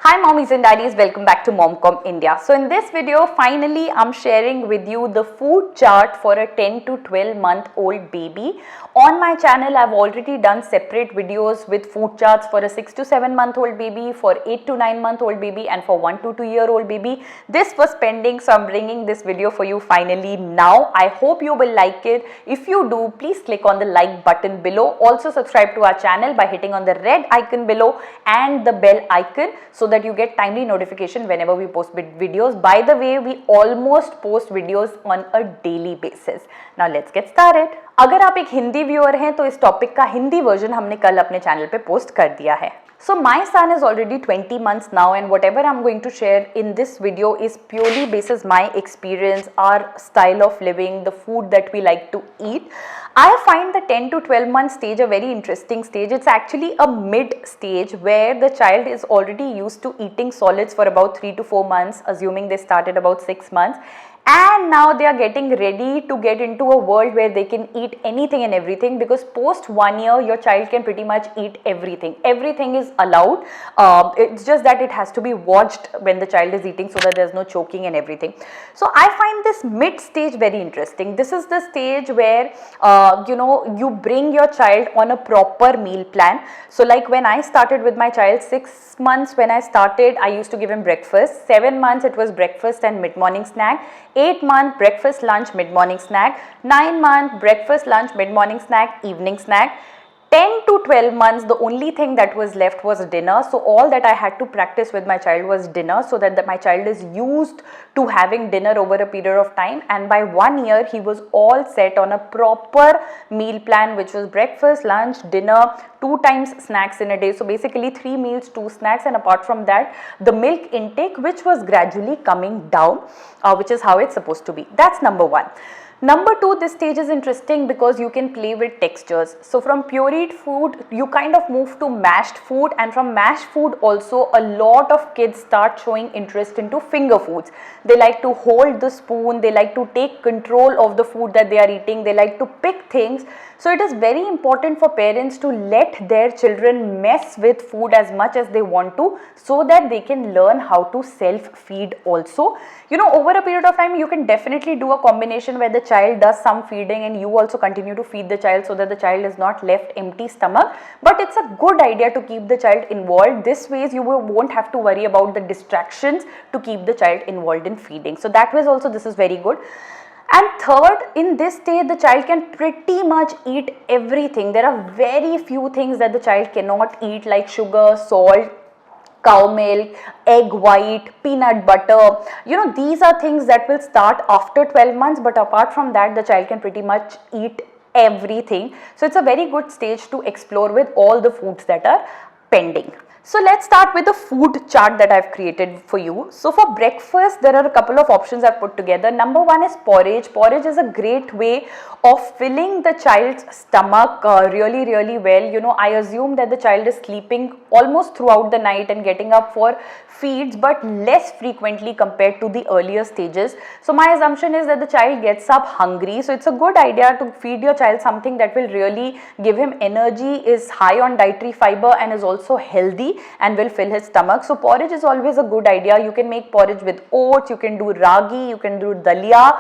Hi mommies and daddies, welcome back to Momcom India. So in this video, finally I'm sharing with you the food chart for a 10 to 12 month old baby. On my channel, I've already done separate videos with food charts for a 6 to 7 month old baby, for 8 to 9 month old baby and for 1 to 2 year old baby. This was pending, so I'm bringing this video for you finally now. I hope you will like it. If you do, please click on the like button below. Also subscribe to our channel by hitting on the red icon below and the bell icon so that you get timely notification whenever we post videos. By the way, we almost post videos on a daily basis. Now let's get started. अगर आप एक Hindi viewer हैं तो इस topic का Hindi version हमने कल अपने चैनल पे पोस्ट कर दिया है. So my son is already 20 months now, and whatever I'm going to share in this video is purely basis my experience, our style of living, the food that we like to eat. I find the 10 to 12 month stage a very interesting stage. It's actually a mid stage where the child is already used to eating solids for about 3 to 4 months, assuming they started about 6 months. And now they are getting ready to get into a world where they can eat anything and everything, because post 1 year your child can pretty much eat everything. Everything is allowed. It's just that it has to be watched when the child is eating so that there's no choking and everything. So I find this mid stage very interesting. This is the stage where you bring your child on a proper meal plan. So like when I started with my child, 6 months when I started, I used to give him breakfast. 7 months it was breakfast and mid-morning snack. 8 month breakfast, lunch, mid-morning snack. 9 month breakfast, lunch, mid-morning snack, evening snack. 10 to 12 months, the only thing that was left was dinner. So all that I had to practice with my child was dinner, so that my child is used to having dinner over a period of time. And by 1 year, he was all set on a proper meal plan, which was breakfast, lunch, dinner, 2 times snacks in a day. So basically 3 meals, 2 snacks, and apart from that, the milk intake, which was gradually coming down, which is how it's supposed to be. That's number 1. Number 2, this stage is interesting because you can play with textures. So from pureed food, you kind of move to mashed food, and from mashed food also a lot of kids start showing interest into finger foods. They like to hold the spoon, they like to take control of the food that they are eating, they like to pick things. So it is very important for parents to let their children mess with food as much as they want to, so that they can learn how to self-feed also. Over a period of time, you can definitely do a combination where the child does some feeding and you also continue to feed the child, so that the child is not left empty stomach. But it's a good idea to keep the child involved. This ways you won't have to worry about the distractions to keep the child involved in feeding. So that way also this is very good. And third, in this stage, the child can pretty much eat everything. There are very few things that the child cannot eat, like sugar, salt, cow milk, egg white, peanut butter. These are things that will start after 12 months, but apart from that, the child can pretty much eat everything. So it's a very good stage to explore with all the foods that are pending. So let's start with the food chart that I've created for you. So for breakfast, there are a couple of options I've put together. Number 1 is porridge. Porridge is a great way of filling the child's stomach really, really well. I assume that the child is sleeping almost throughout the night and getting up for feeds, but less frequently compared to the earlier stages. So my assumption is that the child gets up hungry. So it's a good idea to feed your child something that will really give him energy, is high on dietary fiber, and is also healthy and will fill his stomach. So porridge is always a good idea. You can make porridge with oats, you can do ragi, you can do dalia.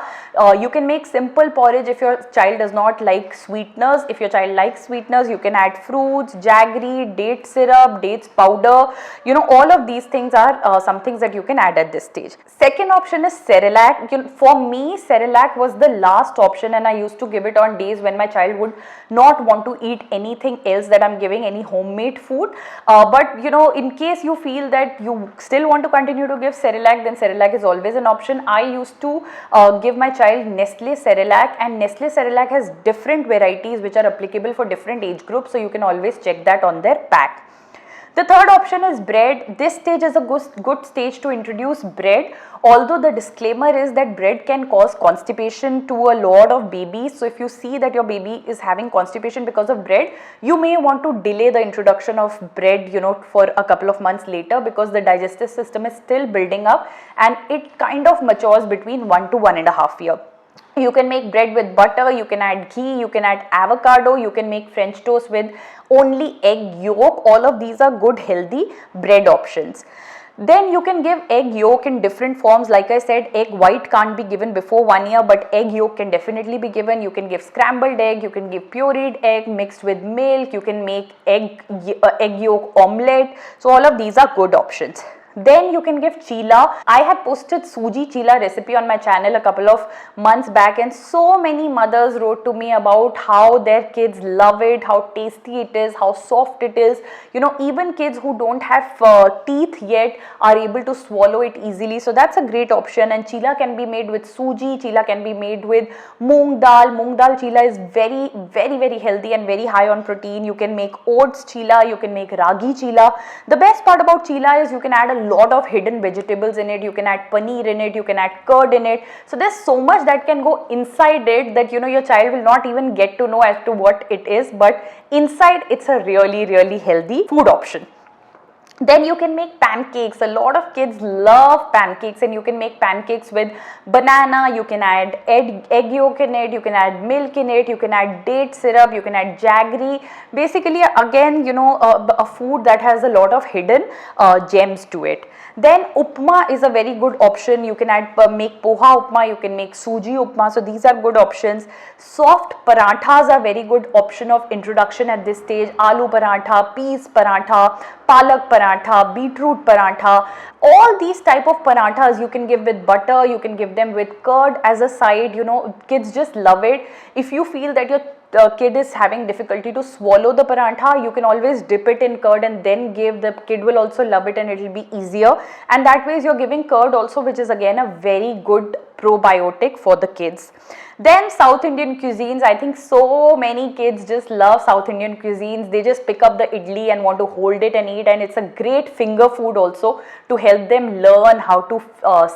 You can make simple porridge if your child does not like sweeteners. If your child likes sweeteners, you can add fruits, jaggery, date syrup, dates powder. All of these things are some things that you can add at this stage. Second option is Cerelac. For me, Cerelac was the last option, and I used to give it on days when my child would not want to eat anything else that I'm giving, any homemade food. But in case you feel that you still want to continue to give Cerelac, then Cerelac is always an option. I used to give my child Nestle Cerelac, and Nestle Cerelac has different varieties which are applicable for different age groups, so you can always check that on their pack. The third option is bread. This stage is a good stage to introduce bread, although the disclaimer is that bread can cause constipation to a lot of babies. So if you see that your baby is having constipation because of bread, you may want to delay the introduction of bread, for a couple of months later, because the digestive system is still building up and it kind of matures between 1 to 1.5 years. You can make bread with butter, you can add ghee, you can add avocado, you can make French toast with only egg yolk. All of these are good healthy bread options. Then you can give egg yolk in different forms. Like I said, egg white can't be given before 1 year, but egg yolk can definitely be given. You can give scrambled egg, you can give pureed egg mixed with milk, you can make egg yolk omelette. So all of these are good options. Then you can give chila. I had posted suji chila recipe on my channel a couple of months back, and so many mothers wrote to me about how their kids love it, how tasty it is, how soft it is. You know, even kids who don't have teeth yet are able to swallow it easily. So that's a great option. And chila can be made with suji, chila can be made with moong dal. Moong dal chila is very healthy and very high on protein. You can make oats chila, you can make ragi chila. The best part about chila is you can add a lot of hidden vegetables in it. You can add paneer in it, you can add curd in it. So there's so much that can go inside it that, you know, your child will not even get to know as to what it is, but inside it's a really healthy food option. Then you can make pancakes. A lot of kids love pancakes, and you can make pancakes with banana. You can add egg yolk in it, you can add milk in it, you can add date syrup, you can add jaggery. Basically, again, you know, a food that has a lot of hidden gems to it. Then upma is a very good option. You can add make poha upma, you can make suji upma. So these are good options. Soft parathas are very good option of introduction at this stage. Aloo paratha, peas paratha, palak paratha, beetroot paratha. All these type of parathas you can give with butter, you can give them with curd as a side. You know, kids just love it. If you feel that your kid is having difficulty to swallow the paratha, you can always dip it in curd and then give. The kid will also love it and it will be easier, and that way you're giving curd also, which is again a very good probiotic for the kids. Then South Indian cuisines. I think so many kids just love South Indian cuisines. They just pick up the idli and want to hold it and eat, and it's a great finger food also to help them learn how to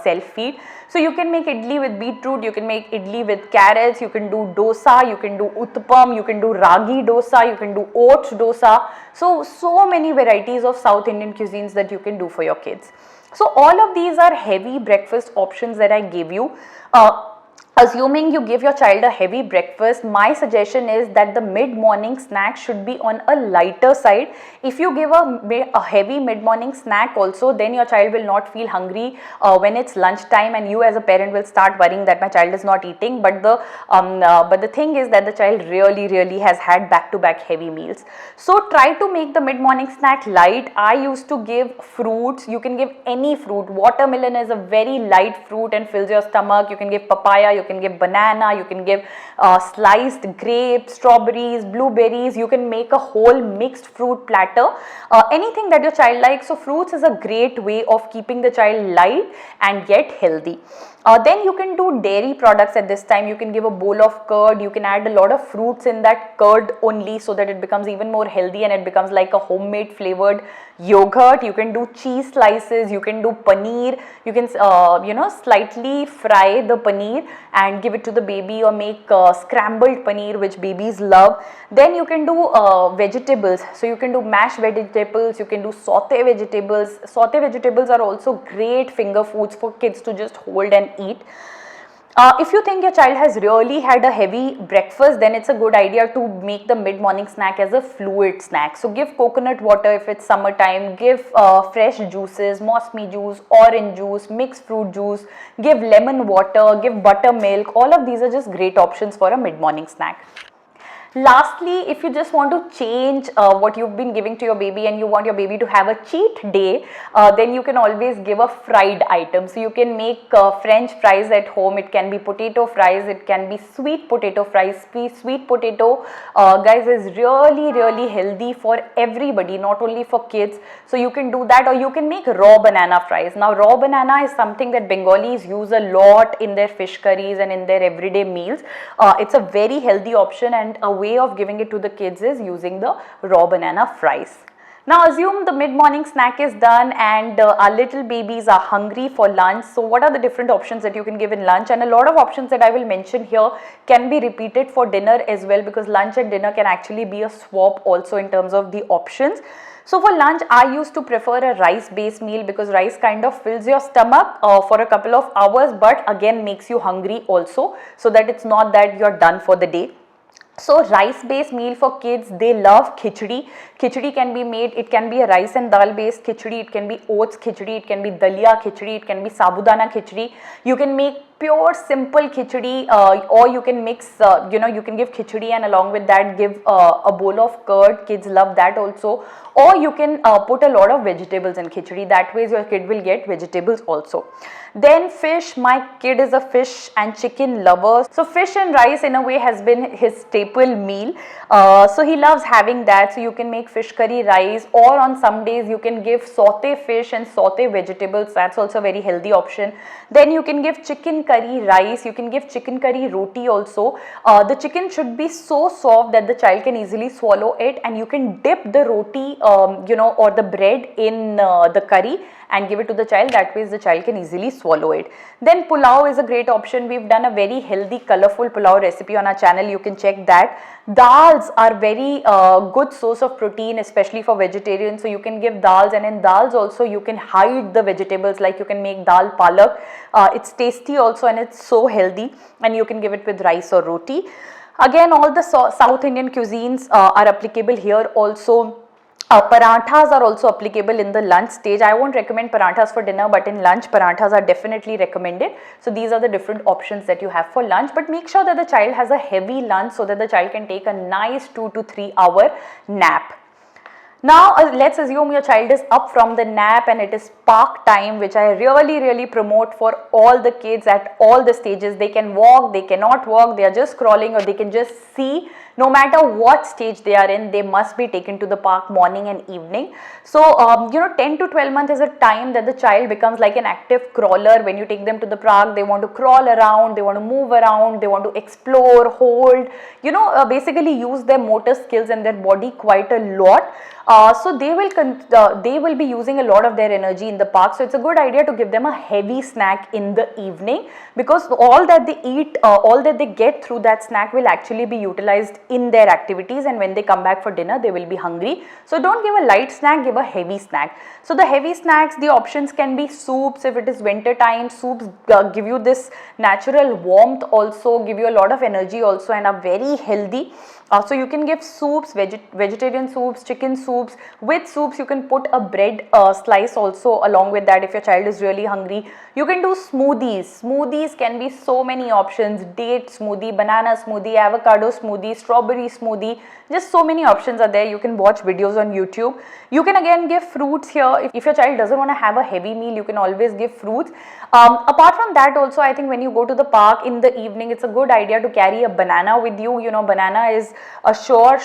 self-feed. So you can make idli with beetroot, you can make idli with carrots, you can do dosa, you can do uttapam, you can do ragi dosa, you can do oats dosa. So many varieties of South Indian cuisines that you can do for your kids. So all of these are heavy breakfast options that I gave you. Assuming you give your child a heavy breakfast, my suggestion is that the mid-morning snack should be on a lighter side. If you give a heavy mid-morning snack also, then your child will not feel hungry when it's lunchtime, and you as a parent will start worrying that my child is not eating. But the thing is that the child really has had back-to-back heavy meals. So try to make the mid-morning snack light. I used to give fruits. You can give any fruit. Watermelon is a very light fruit and fills your stomach. You can give papaya, you can give banana, you can give sliced grapes, strawberries, blueberries. You can make a whole mixed fruit platter, anything that your child likes. So fruits is a great way of keeping the child light and yet healthy. Then you can do dairy products at this time. You can give a bowl of curd. You can add a lot of fruits in that curd only, so that it becomes even more healthy and it becomes like a homemade flavored yogurt. You can do cheese slices, you can do paneer. You can slightly fry the paneer and give it to the baby, or make scrambled paneer, which babies love. Then you can do vegetables. So you can do mashed vegetables, you can do saute vegetables. Saute vegetables are also great finger foods for kids to just hold and eat. If you think your child has really had a heavy breakfast, then it's a good idea to make the mid-morning snack as a fluid snack. So give coconut water if it's summertime, give fresh juices, mosmi juice, orange juice, mixed fruit juice, give lemon water, give buttermilk. All of these are just great options for a mid-morning snack. Lastly, if you just want to change what you've been giving to your baby and you want your baby to have a cheat day, then you can always give a fried item. So you can make French fries at home. It can be potato fries, it can be sweet potato fries. Sweet potato, guys, is really healthy for everybody, not only for kids. So you can do that, or you can make raw banana fries. Now raw banana is something that Bengalis use a lot in their fish curries and in their everyday meals. It's a very healthy option, and a way of giving it to the kids is using the raw banana fries. Now assume the mid-morning snack is done and our little babies are hungry for lunch. So what are the different options that you can give in lunch? And a lot of options that I will mention here can be repeated for dinner as well, because lunch and dinner can actually be a swap also in terms of the options. So for lunch, I used to prefer a rice-based meal, because rice kind of fills your stomach for a couple of hours, but again makes you hungry also, so that it's not that you're done for the day. So rice based meal for kids, they love khichdi. Khichdi can be made, it can be a rice and dal based khichdi, it can be oats khichdi, it can be dalia khichdi, it can be sabudana khichdi. You can make pure simple khichdi, or you can mix, you can give khichdi and along with that give a bowl of curd. Kids love that also. Or you can put a lot of vegetables in khichdi. That way your kid will get vegetables also. Then fish, my kid is a fish and chicken lover. So fish and rice in a way has been his staple meal. So he loves having that. So you can make fish curry rice, or on some days you can give saute fish and saute vegetables. That's also a very healthy option. Then you can give chicken curry rice. You can give chicken curry roti also. The chicken should be so soft that the child can easily swallow it, and you can dip the roti, or the bread in the curry and give it to the child. That way the child can easily swallow it. Then pulao is a great option. We've done a very healthy, colorful pulao recipe on our channel. You can check that. Dals are very good source of protein, especially for vegetarians. So you can give dals, and in dals also you can hide the vegetables. Like you can make dal palak. It's tasty also, and it's so healthy, and you can give it with rice or roti. Again, all the South Indian cuisines are applicable here also. Paranthas are also applicable in the lunch stage. I won't recommend paranthas for dinner, but in lunch paranthas are definitely recommended. So these are the different options that you have for lunch, but make sure that the child has a heavy lunch so that the child can take a nice 2 to 3 hour nap. Now let's assume your child is up from the nap and it is park time, which I really promote for all the kids at all the stages. They can walk, they cannot walk, they are just crawling, or they can just see. No matter what stage they are in, they must be taken to the park morning and evening. So 10 to 12 months is a time that the child becomes like an active crawler. When you take them to the park, they want to crawl around, they want to move around, they want to explore, hold, basically use their motor skills and their body quite a lot. So they will be using a lot of their energy in the park. So it's a good idea to give them a heavy snack in the evening, because all that they eat, all that they get through that snack will actually be utilized in their activities, and when they come back for dinner they will be hungry. So don't give a light snack, give a heavy snack. So the heavy snacks, the options can be soups. If it is winter time, soups give you this natural warmth also, give you a lot of energy also, and are very healthy. So you can give soups, vegetarian soups, chicken soups. With soups you can put a bread slice also along with that if your child is really hungry. You can do smoothies. Smoothies can be so many options: date smoothie, banana smoothie, avocado smoothie, strawberry smoothie. Just so many options are there. You can watch videos on YouTube. You can again give fruits here. If your child doesn't want to have a heavy meal, you can always give fruits. Apart from that also, I think when you go to the park in the evening, it's a good idea to carry a banana with you. Banana is a short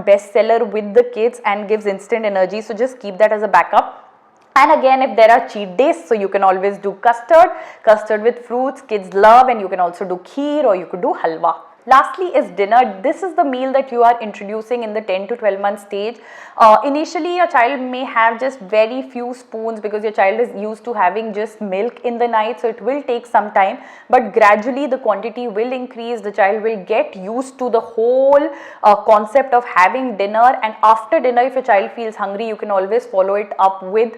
bestseller with the kids and gives instant energy. So just keep that as a backup. And again, if there are cheat days, so you can always do custard with fruits, kids love, and you can also do kheer, or you could do halwa. Lastly is dinner. This is the meal that you are introducing in the 10 to 12 month stage. Initially your child may have just very few spoons, because your child is used to having just milk in the night, so it will take some time, but gradually the quantity will increase. The child will get used to the whole concept of having dinner, and after dinner if your child feels hungry, you can always follow it up with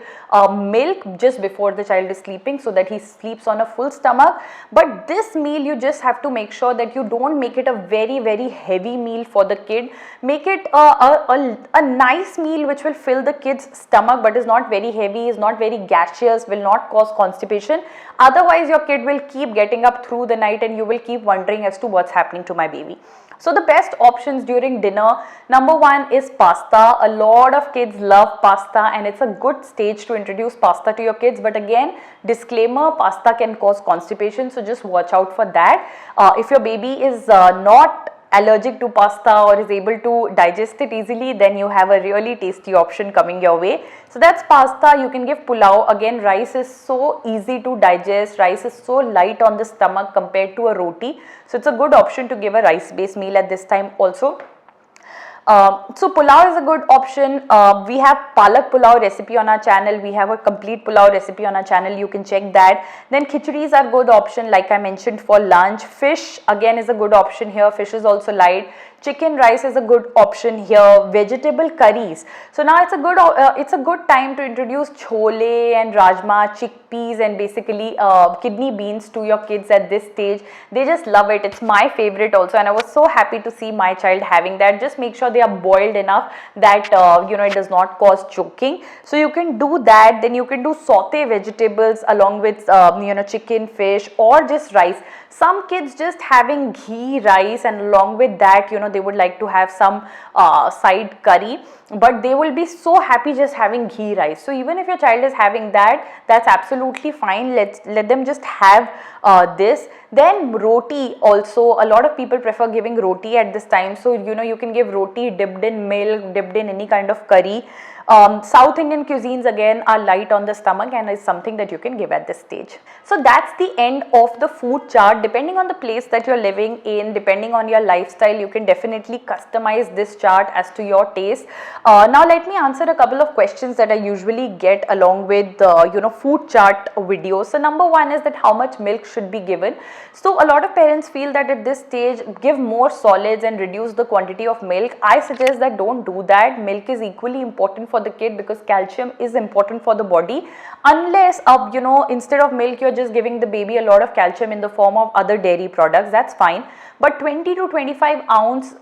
milk just before the child is sleeping, so that he sleeps on a full stomach. But this meal, you just have to make sure that you don't make it a very heavy meal for the kid. Make it a nice meal which will fill the kid's stomach, but is not very heavy, is not very gaseous, will not cause constipation. Otherwise your kid will keep getting up through the night, and you will keep wondering as to what's happening to my baby. So the best options during dinner, number one is pasta. A lot of kids love pasta, and it's a good stage to introduce pasta to your kids. But again, disclaimer, pasta can cause constipation, so just watch out for that. If your baby is not allergic to pasta or is able to digest it easily, then you have a really tasty option coming your way. So that's pasta. You can give pulao. Again, rice is so easy to digest. Rice is so light on the stomach compared to a roti. So it's a good option to give a rice based meal at this time also. So pulao is a good option. We have palak pulao recipe on our channel. We have a complete pulao recipe on our channel. You can check that. Then khichdis are good option, like I mentioned, for lunch. Fish again is a good option here. Fish is also light. Chicken rice is a good option here. Vegetable curries. So now it's a good time to introduce chole and rajma, chickpeas, and basically kidney beans to your kids at this stage. They just love it. It's my favorite also, and I was so happy to see my child having that. Just make sure they are boiled enough that it does not cause choking. So you can do that. Then you can do saute vegetables along with chicken, fish, or just rice. Some kids just having ghee rice, and along with that they would like to have some side curry, but they will be so happy just having ghee rice. So even if your child is having that, that's absolutely fine. Let them just have this. Then roti also, a lot of people prefer giving roti at this time. So you can give roti dipped in milk, dipped in any kind of curry. South Indian cuisines again are light on the stomach and is something that you can give at this stage. So that's the end of the food chart. Depending on the place that you're living in, depending on your lifestyle, you can definitely customize this chart as to your taste. Now let me answer a couple of questions that I usually get along with food chart videos. So number one is that how much milk should be given. So a lot of parents feel that at this stage give more solids and reduce the quantity of milk. I suggest that don't do that. Milk is equally important for the kid because calcium is important for the body, unless instead of milk you're just giving the baby a lot of calcium in the form of other dairy products. That's fine, but 20 to 25 ounce,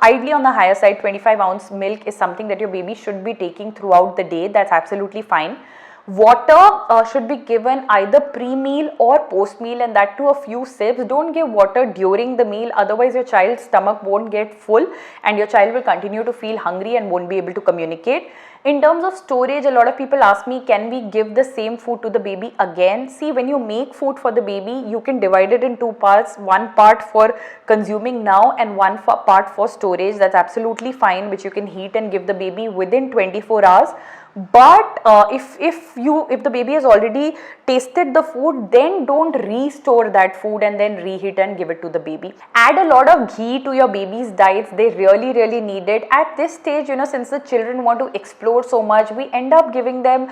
ideally on the higher side, 25 ounce milk is something that your baby should be taking throughout the day. That's absolutely fine. Water should be given either pre-meal or post-meal, and that too a few sips. Don't give water during the meal, otherwise your child's stomach won't get full and your child will continue to feel hungry and won't be able to communicate. In terms of storage, a lot of people ask me, can we give the same food to the baby again? See, when you make food for the baby, you can divide it in two parts, one part for consuming now and one part for storage. That's absolutely fine, which you can heat and give the baby within 24 hours. But if the baby has already tasted the food, then don't restore that food and then reheat and give it to the baby. Add a lot of ghee to your baby's diets. They really need it at this stage. Since the children want to explore so much, we end up giving them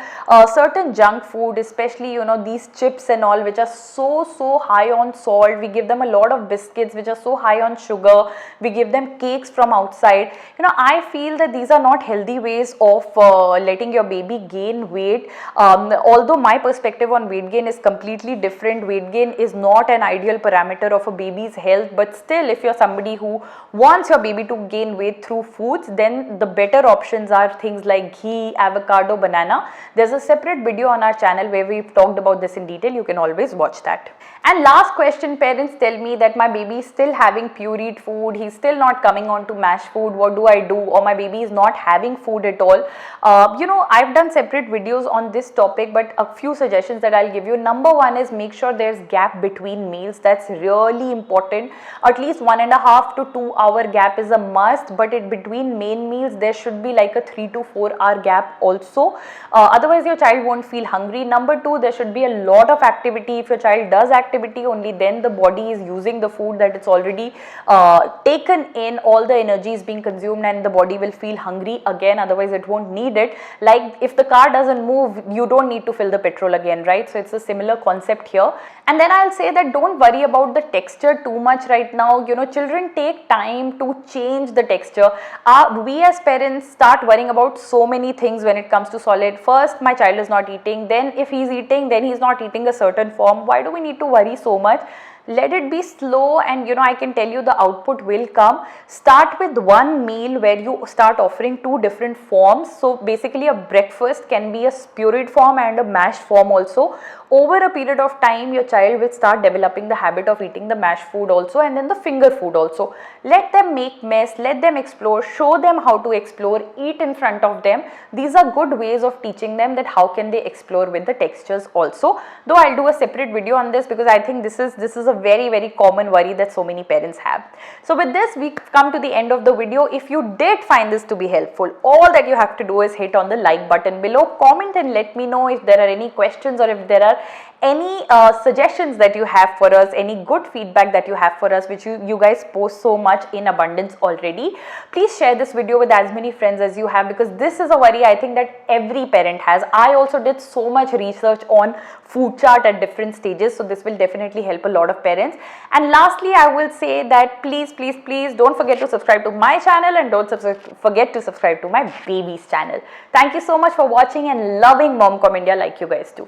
certain junk food, especially these chips and all, which are so high on salt. We give them a lot of biscuits which are so high on sugar. We give them cakes from outside. I feel that these are not healthy ways of letting your baby gain weight. Although my perspective on weight gain is completely different. Weight gain is not an ideal parameter of a baby's health, but still, if you're somebody who wants your baby to gain weight through foods, then the better options are things like ghee, avocado, banana. There's a separate video on our channel where we've talked about this in detail. You can always watch that. And last question, parents tell me that my baby is still having pureed food, he's still not coming on to mashed food, what do I do? Or my baby is not having food at all. I've done separate videos on this topic, but a few suggestions that I'll give you. Number one is make sure there's gap between meals. That's really important. At least 1.5 to 2 hour gap is a must, but between main meals there should be like a 3 to 4 hour gap also. Otherwise your child won't feel hungry. Number two, there should be a lot of activity. If your child does activity, only then the body is using the food that it's already taken in, all the energy is being consumed and the body will feel hungry again, otherwise it won't need it. Like if the car doesn't move, you don't need to fill the petrol again, right? So it's a similar concept here. And then I'll say that don't worry about the texture too much right now. Children take time to change the texture. We as parents start worrying about so many things when it comes to solid. First, my child is not eating, then if he's eating, then he's not eating a certain form. Why do we need to worry so much? Let it be slow, and I can tell you the output will come. Start with one meal where you start offering two different forms. So basically a breakfast can be a pureed form and a mashed form also. Over a period of time, your child will start developing the habit of eating the mashed food also, and then the finger food also. Let them make mess, let them explore, show them how to explore, eat in front of them. These are good ways of teaching them that how can they explore with the textures also. Though I'll do a separate video on this because I think this is a very common worry that so many parents have. So with this, we come to the end of the video. If you did find this to be helpful, all that you have to do is hit on the like button below, comment and let me know if there are any questions or if there are any suggestions that you have for us, any good feedback that you have for us, which you guys post so much in abundance already, please share this video with as many friends as you have, because this is a worry I think that every parent has. I also did so much research on food chart at different stages, so this will definitely help a lot of parents. And lastly, I will say that please don't forget to subscribe to my channel, and don't forget to subscribe to my baby's channel. Thank you so much for watching and loving Momcom India like you guys do.